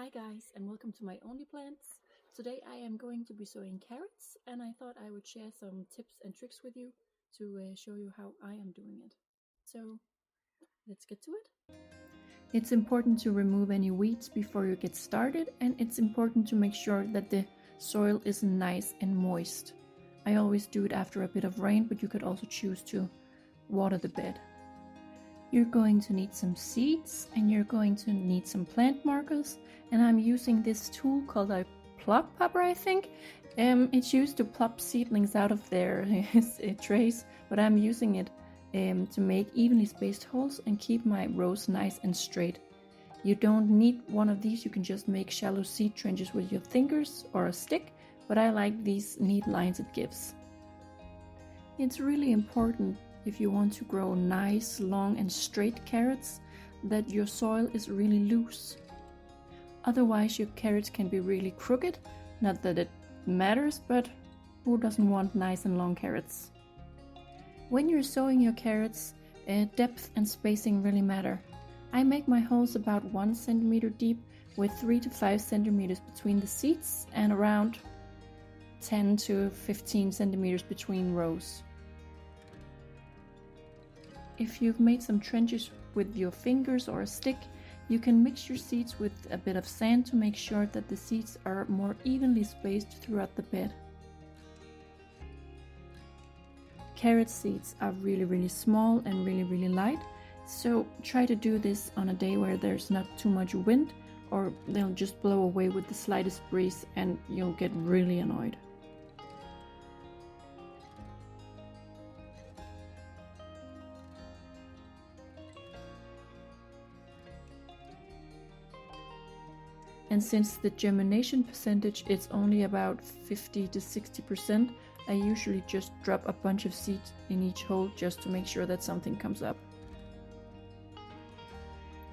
Hi guys, and welcome to my Onlyplants. Today I am going to be sowing carrots, and I thought I would share some tips and tricks with you to show you how I am doing it. So let's get to it. It's important to remove any weeds before you get started, and it's important to make sure that the soil is nice and moist. I always do it after a bit of rain, but you could also choose to water the bed. You're going to need some seeds, and you're going to need some plant markers, and I'm using this tool called a plop popper, I think. It's used to plop seedlings out of their trays, but I'm using it to make evenly spaced holes and keep my rows nice and straight. You don't need one of these, you can just make shallow seed trenches with your fingers or a stick, but I like these neat lines it gives. It's really important, if you want to grow nice, long and straight carrots, that your soil is really loose. Otherwise your carrots can be really crooked. Not that it matters, but who doesn't want nice and long carrots? When you're sowing your carrots, depth and spacing really matter. I make my holes about 1 centimeter deep with 3 to 5 centimeters between the seeds and around 10 to 15 centimeters between rows. If you've made some trenches with your fingers or a stick, you can mix your seeds with a bit of sand to make sure that the seeds are more evenly spaced throughout the bed. Carrot seeds are really small and really light, so try to do this on a day where there's not too much wind, or they'll just blow away with the slightest breeze and you'll get really annoyed. And since the germination percentage is only about 50 to 60%, I usually just drop a bunch of seeds in each hole just to make sure that something comes up.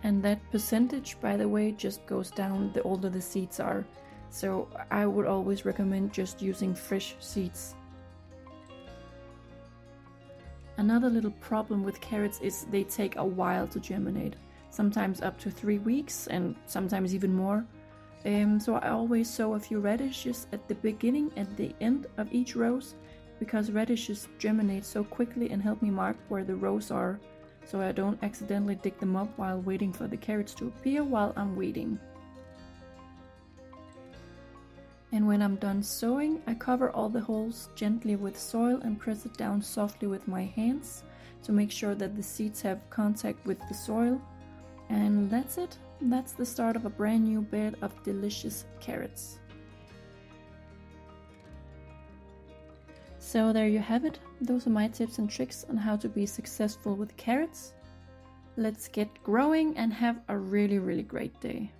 And that percentage, by the way, just goes down the older the seeds are. So I would always recommend just using fresh seeds. Another little problem with carrots is they take a while to germinate. Sometimes up to 3 weeks and sometimes even more. So I always sow a few radishes at the beginning and the end of each rows, because radishes germinate so quickly and help me mark where the rows are, so I don't accidentally dig them up while waiting for the carrots to appear while I'm waiting. And when I'm done sowing, I cover all the holes gently with soil and press it down softly with my hands to make sure that the seeds have contact with the soil. And that's it. That's the start of a brand new bed of delicious carrots. So there you have it. Those are my tips and tricks on how to be successful with carrots. Let's get growing and have a really great day.